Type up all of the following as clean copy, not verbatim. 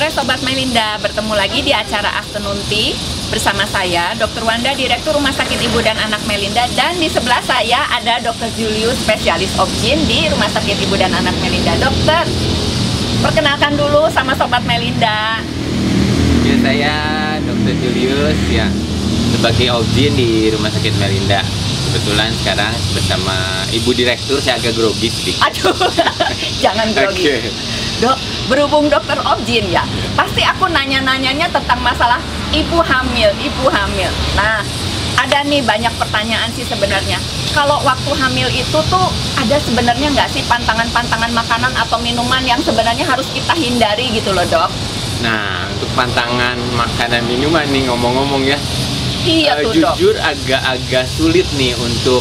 sore Sobat Melinda, bertemu lagi di acara Afternoon Tea bersama saya, Dr. Wanda, Direktur Rumah Sakit Ibu dan Anak Melinda, dan di sebelah saya ada Dr. Julius, spesialis obgyn di Rumah Sakit Ibu dan Anak Melinda. Dokter, perkenalkan dulu sama Sobat Melinda. Ya, saya Dr. Julius ya, sebagai obgyn di Rumah Sakit Melinda. Kebetulan sekarang bersama Ibu Direktur, saya agak grogi sedikit. Aduh, jangan grogi. Okay. Dok, berhubung dokter obgyn ya, pasti aku nanya-nanyanya tentang masalah ibu hamil. Nah, ada nih banyak pertanyaan sih sebenarnya. Kalau waktu hamil itu tuh ada sebenarnya nggak sih pantangan-pantangan makanan atau minuman yang sebenarnya harus kita hindari gitu loh, Dok? Nah, untuk pantangan makanan minuman nih ngomong-ngomong ya, Iya tuh, Dok. jujur agak-agak sulit nih untuk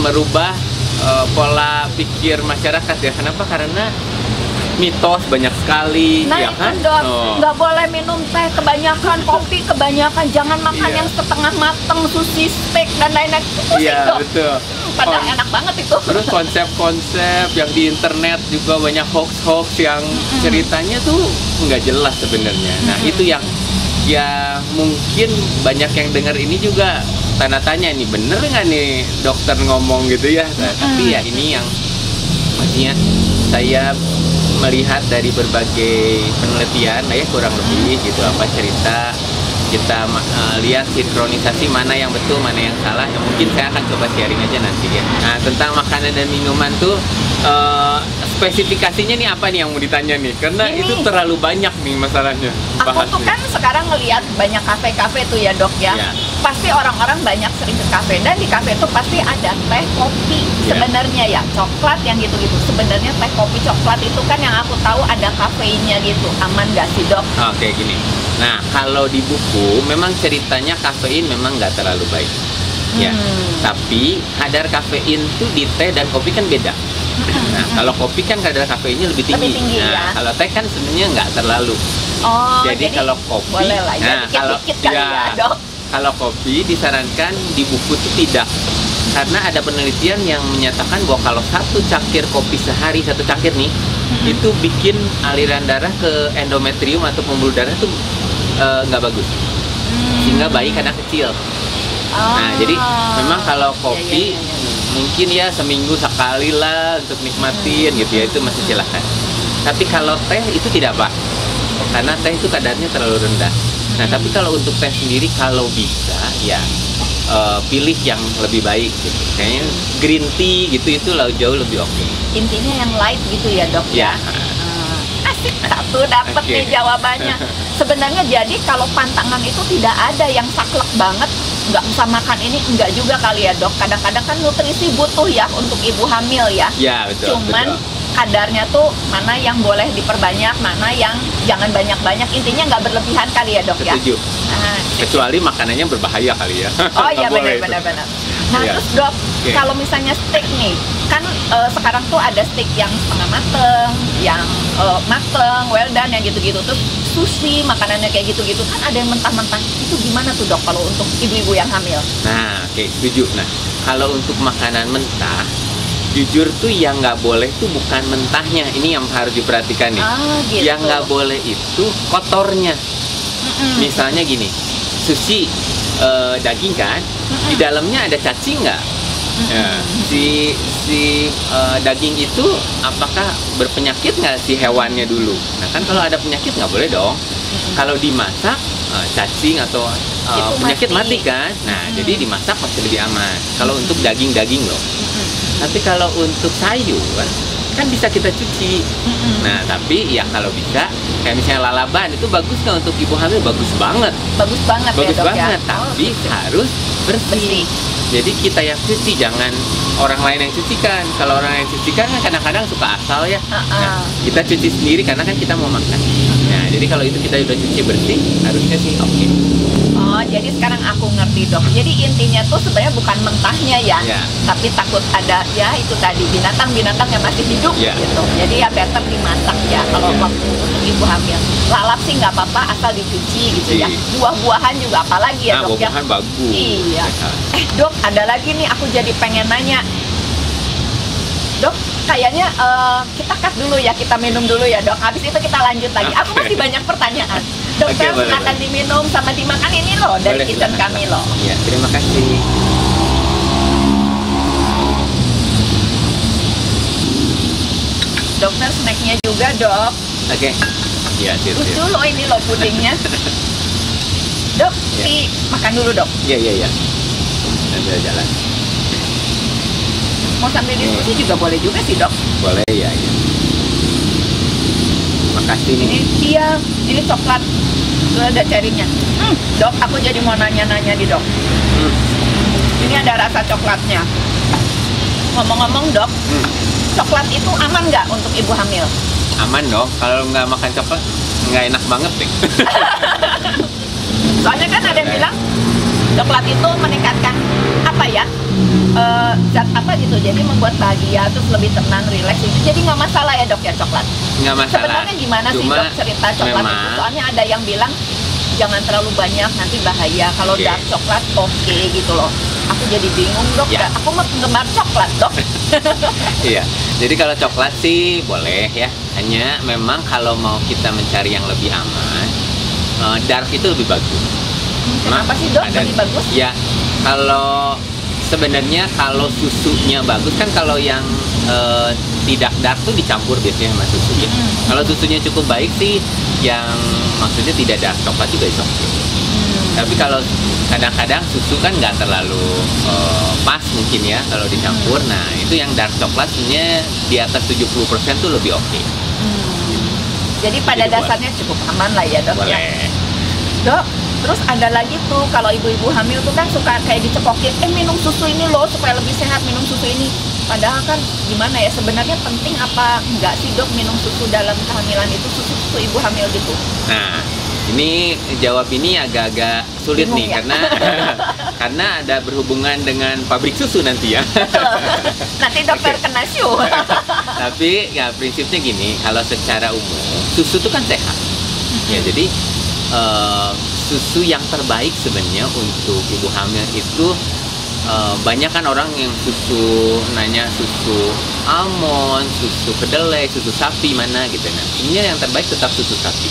merubah pola pikir masyarakat ya. Kenapa? Karena mitos banyak sekali. Nah ya itu kan? Dok, nggak boleh minum teh kebanyakan, kopi kebanyakan, jangan makan Iya. yang setengah mateng, sushi, steak, dan lain-lain. Pusing, Iya, Dok. betul. Padahal enak banget itu. Terus konsep-konsep yang di internet juga banyak hoax-hoax yang ceritanya tuh nggak jelas sebenarnya. Nah, itu yang ya mungkin banyak yang dengar ini juga tanda tanya, nih bener nggak nih dokter ngomong gitu ya. Nah, tapi ya ini yang maksudnya saya melihat dari berbagai penelitian ya, kurang lebih gitu apa cerita kita lihat sinkronisasi mana yang betul, mana yang salah. Ya, mungkin saya akan coba sharing aja nanti ya. Nah, tentang makanan dan minuman tuh spesifikasinya nih apa nih yang mau ditanya nih? Karena Ini. itu terlalu banyak nih masalahnya. Aku tuh kan sekarang ngelihat banyak kafe-kafe tuh ya, Dok ya. Iya. Pasti orang-orang banyak sering ke kafe, dan di kafe tuh pasti ada teh, kopi. Iya. Sebenarnya ya, coklat yang gitu-gitu. Sebenarnya teh, kopi, coklat itu kan yang aku tahu ada kafeinnya gitu. Aman nggak sih, Dok? Oke, gini. Nah, kalau di buku memang ceritanya kafein memang nggak terlalu baik. Ya, tapi kadar kafein tuh di teh dan kopi kan beda. Nah, kalau kopi kan kadar kafeinnya lebih tinggi. Lebih tinggi, nah, ya. kalau teh kan sebenarnya nggak terlalu. Oh, Jadi kalau kopi, boleh lah ya, nah, dikit-dikit kali ya, Dok. kalau kopi disarankan di buku itu tidak, karena ada penelitian yang menyatakan bahwa kalau satu cangkir kopi sehari, satu cangkir nih, itu bikin aliran darah ke endometrium atau pembuluh darah tuh nggak bagus, sehingga bayi kadang kecil. Nah, jadi memang kalau kopi mungkin ya seminggu sekali lah untuk nikmatin gitu ya, itu masih silahkan. Tapi kalau teh itu tidak apa, karena teh itu kadarnya terlalu rendah. Nah, tapi kalau untuk teh sendiri kalau bisa ya pilih yang lebih baik gitu. Kayaknya green tea gitu itu jauh lebih oke. Intinya yang light gitu ya, Dok ya. Asik, satu dapat nih jawabannya. Sebenarnya jadi kalau pantangan itu tidak ada yang saklek banget, nggak bisa makan ini, enggak juga kali ya, Dok. Kadang-kadang kan nutrisi butuh ya untuk ibu hamil ya. Ya, betul. Cuman betul. kadarnya tuh mana yang boleh diperbanyak, mana yang jangan banyak-banyak. Intinya nggak berlebihan kali ya, Dok ya. Setuju. Kecuali makanannya berbahaya kali ya. Oh iya, Nggak boleh itu. benar-benar. Nah, Iya. terus Dok, Oke. kalau misalnya steak nih, kan sekarang tuh ada steak yang setengah mateng, yang mateng, well done, yang gitu-gitu. Terus sushi, makanannya kayak gitu-gitu, kan ada yang mentah-mentah. Itu gimana tuh, Dok, kalau untuk ibu-ibu yang hamil? Nah, oke, setuju. Nah, kalau untuk makanan mentah, jujur tuh yang nggak boleh tuh bukan mentahnya. Ini yang harus diperhatikan nih. Gitu. Yang nggak boleh itu kotornya. Misalnya gini, sushi daging kan, di dalamnya ada cacing nggak? Ya, si daging itu apakah berpenyakit nggak si hewannya dulu? Nah, kan kalau ada penyakit nggak boleh dong. Kalau dimasak cacing atau Itu penyakit mati. mati kan. Nah, jadi dimasak masih lebih aman. Kalau untuk daging-daging loh. Tapi kalau untuk sayur kan bisa kita cuci. Nah, tapi ya kalau bisa kayak misalnya lalaban itu bagus kan untuk ibu hamil, bagus banget. Bagus banget Bagus ya, Dok banget, ya. tapi harus bersih. Jadi kita yang cuci, jangan orang lain yang cucikan. Kalau orang lain yang cucikan kan kadang-kadang suka asal ya. Nah, kita cuci sendiri karena kan kita mau makan. Nah, jadi kalau itu kita udah cuci bersih, harusnya sih oke. Oh, jadi sekarang aku ngerti, Dok. Jadi intinya tuh sebenarnya bukan mentahnya ya, Ya. tapi takut ada ya itu tadi binatang-binatang yang masih hidup Ya. gitu. Jadi ya better dimasak ya kalau waktu untuk ibu hamil. Lalap sih nggak apa-apa asal dicuci gitu ya. Cuci. Buah-buahan juga apalagi ya, Nah, Dok ya. buah-buahan bagus. Iya. Dok, ada lagi nih aku jadi pengen nanya. Dok, kayaknya kita cut dulu ya, kita minum dulu ya dok. Habis itu kita lanjut lagi. Aku masih banyak pertanyaan. Dokter, Oke, boleh, silakan boleh. diminum sama dimakan ini loh dari Boleh, kitchen silakan. kami loh. Ya, terima kasih. Dokter, snacknya juga dok. Oke. Ya, siap. Lucu loh ini loh pudingnya. Dok, Ya. makan dulu dok. Iya, iya, iya. Sambil jalan. Mau sambil diskusi juga boleh juga sih dok. Boleh ya, ya. Makasih Ini nih. dia, ini coklat. Tuh ada cherry-nya. Dok, aku jadi mau nanya-nanya di dok. Hmm. Ini ada rasa coklatnya. Ngomong-ngomong dok, coklat itu aman nggak untuk ibu hamil? Aman dong. Kalau nggak makan coklat, nggak enak banget deh. Soalnya kan ada yang bilang coklat itu meningkatkan apa ya? Zat apa gitu, jadi membuat bahagia, terus lebih tenang, rileks itu. Jadi nggak masalah ya dok ya coklat? Nggak masalah. Sebenarnya gimana sih Cuma dok cerita coklat itu? memang- Soalnya ada yang bilang jangan terlalu banyak nanti bahaya. Kalau Oke. dark coklat oke gitu loh. Aku jadi bingung dok. Ya. Aku mah penggemar coklat dok. Iya. Jadi kalau coklat sih boleh ya. Hanya memang kalau mau kita mencari yang lebih aman, dark itu lebih bagus. Kenapa sih dok Ada- lebih bagus? Ya, kalau sebenarnya kalau susunya bagus kan, kalau yang tidak dark tuh dicampur biasanya sama susu ya. Kalau susunya cukup baik sih, yang maksudnya tidak dark coklat juga itu oke. Tapi kalau kadang-kadang susu kan nggak terlalu pas mungkin ya kalau dicampur. Nah itu yang dark coklat sebenarnya di atas 70% tuh lebih oke. Jadi pada Jadi dasarnya cukup aman lah ya dok ya. Boleh. Dok, terus ada lagi tuh kalau ibu-ibu hamil tuh kan suka kayak dicekokin, minum susu ini loh supaya lebih sehat, minum susu ini. Padahal kan gimana ya, sebenarnya penting apa enggak sih dok minum susu dalam kehamilan itu, susu ibu hamil gitu? Nah ini jawab ini agak-agak sulit Bingung nih ya? karena ada berhubungan dengan pabrik susu nanti ya. Nanti dokter Oke. kena syu. Tapi ya prinsipnya gini, kalau secara umum susu itu kan sehat. Ya jadi susu yang terbaik sebenarnya untuk ibu hamil itu banyak kan orang yang nanya susu almond, susu kedelai, susu sapi mana gitu. Nah sebenarnya yang terbaik tetap susu sapi.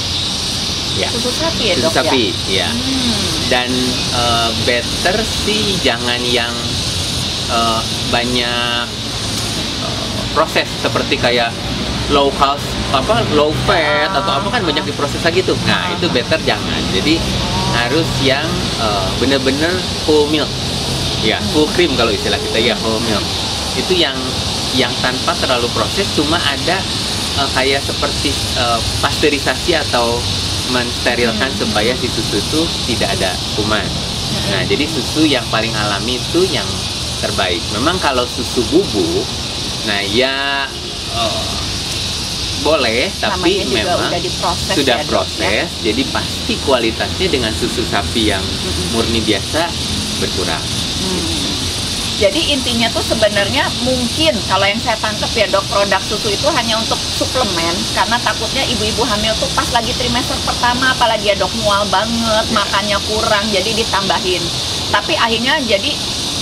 Ya. Susu sapi ya Susu dok sapi, ya? ya. Dan better sih jangan yang banyak proses seperti kayak low fat atau apa kan banyak diproses lagi tuh. Nah itu better jangan. Jadi harus yang bener-bener whole milk, ya full cream kalau istilah kita ya whole milk. Itu yang tanpa terlalu proses, cuma ada kayak seperti pasteurisasi atau mensterilkan supaya si susu itu tidak ada kuman. Nah jadi susu yang paling alami itu yang terbaik. Memang kalau susu bubuk, nah ya boleh, tapi Namanya juga memang udah diproses sudah ya, Dok, proses, jadi pasti kualitasnya dengan susu sapi yang murni biasa berkurang. Jadi intinya tuh sebenarnya mungkin kalau yang saya tangkap ya dok, produk susu itu hanya untuk suplemen, karena takutnya ibu-ibu hamil tuh pas lagi trimester pertama apalagi ya dok, mual banget, makannya kurang, jadi ditambahin. Tapi akhirnya jadi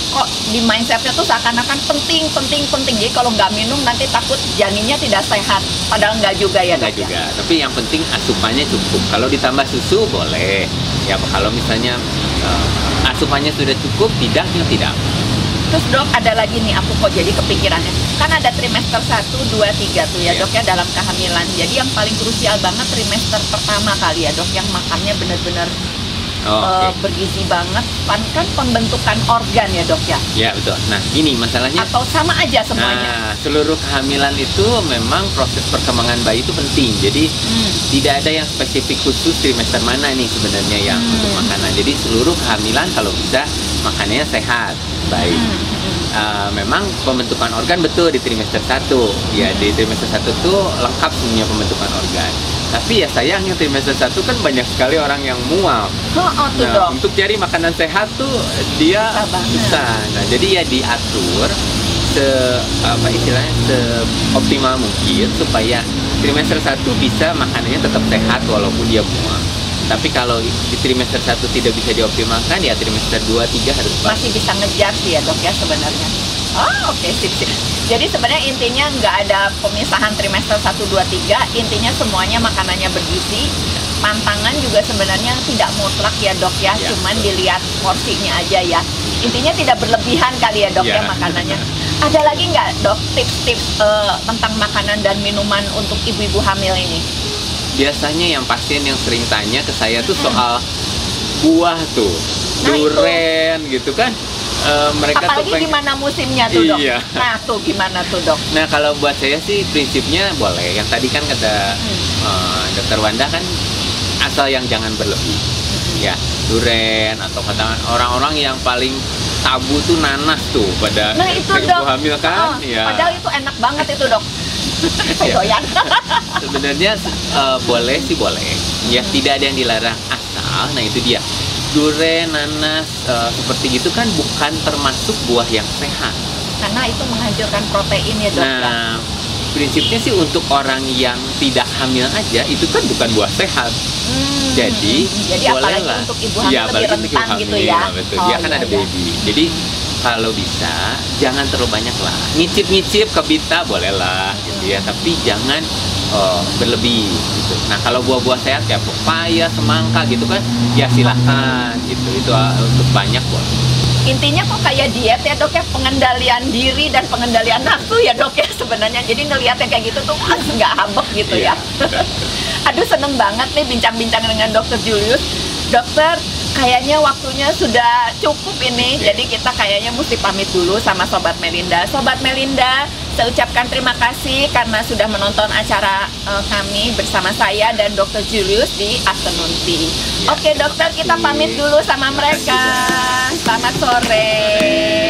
kok di mindsetnya tuh seakan-akan penting. Jadi kalau nggak minum nanti takut janinnya tidak sehat, padahal nggak juga ya dok. Enggak juga, tapi yang penting asupannya cukup. Kalau ditambah susu boleh, ya kalau misalnya asupannya sudah cukup, tidak. Terus dok, ada lagi nih aku kok jadi kepikirannya. Kan ada trimester 1, 2, 3 tuh ya dok ya dalam kehamilan. Jadi yang paling krusial banget trimester pertama kali ya dok, yang makannya benar-benar bergizi banget. Kan pembentukan organ ya dok ya? Ya betul. Nah ini masalahnya. Atau sama aja semuanya? Nah seluruh kehamilan itu memang proses perkembangan bayi itu penting. Jadi tidak ada yang spesifik khusus trimester mana nih sebenarnya yang untuk makanan. Jadi seluruh kehamilan kalau bisa makanannya sehat, baik. Memang pembentukan organ betul di trimester 1. Ya di trimester 1 tuh lengkap semuanya pembentukan organ. Tapi ya sayangnya trimester 1 kan banyak sekali orang yang mual. Tuh Nah, dok. untuk cari makanan sehat tuh dia Susah banget. susah. Nah, jadi ya diatur seoptimal mungkin supaya trimester 1 bisa makanannya tetap sehat walaupun dia mual. Tapi kalau di trimester 1 tidak bisa dioptimalkan, ya trimester 2, 3 harus Masih bisa ngejar sih ya dok ya sebenarnya. Oh, oke, sip, sip. Jadi sebenarnya intinya nggak ada pemisahan trimester 1, 2, 3. Intinya semuanya makanannya bergizi. Pantangan juga sebenarnya tidak mutlak ya dok ya, Ya, cuman betul. dilihat porsinya aja ya. Intinya tidak berlebihan kali ya dok ya Ya. makanannya. Ada lagi nggak dok tips-tips tentang makanan dan minuman untuk ibu-ibu hamil ini? Biasanya yang pasien yang sering tanya ke saya tuh soal buah tuh, Nah, itu. duren gitu kan. Mereka tuh Apalagi gimana musimnya tuh dok? Iya. Nah tuh gimana tuh dok? Nah, kalau buat saya sih prinsipnya boleh. Yang tadi kan kata Dokter Wanda kan asal yang jangan berlebih. Ya, duren atau kata orang-orang yang paling tabu tuh nanas tuh pada Nah itu ibu dok. hamil kan. Ya. Padahal itu enak banget itu dok. Saya Ya. doyan. Sebenarnya boleh sih boleh. Ya, tidak ada yang dilarang asal. Nah, itu dia. Duren, nanas seperti itu kan bukan termasuk buah yang sehat. Karena itu menghancurkan protein ya dok. ya? Nah, prinsipnya sih untuk orang yang tidak hamil aja itu kan bukan buah sehat. Jadi apalagi bolehlah. untuk ibu hamil Iya, lebih apalagi untuk ibu rentan gitu hamil, ya. Betul. Oh, Dia kan iya, ada iya. baby. Jadi kalau bisa jangan terlalu banyak lah. Nyicip-nyicip ke Bita bolehlah gitu ya, tapi jangan berlebih gitu. Nah, kalau buah-buah sehat kayak pepaya, semangka gitu kan, ya silahkan gitu. Itu untuk banyak boleh. Intinya kok kayak diet ya dok ya, pengendalian diri dan pengendalian nafsu ya dok ya sebenarnya. Jadi ngelihatnya kayak gitu tuh nggak habek gitu Iya. ya. Aduh seneng banget nih bincang-bincang dengan Dokter Julius. Dokter, kayaknya waktunya sudah cukup ini. Oke. Jadi kita kayaknya mesti pamit dulu sama Sobat Melinda. Sobat Melinda, saya ucapkan terima kasih karena sudah menonton acara kami bersama saya dan Dokter Julius di Afternoon Tea. Ya, Oke dokter, kita terima kasih. pamit dulu sama Terima mereka. kasih, Selamat sore.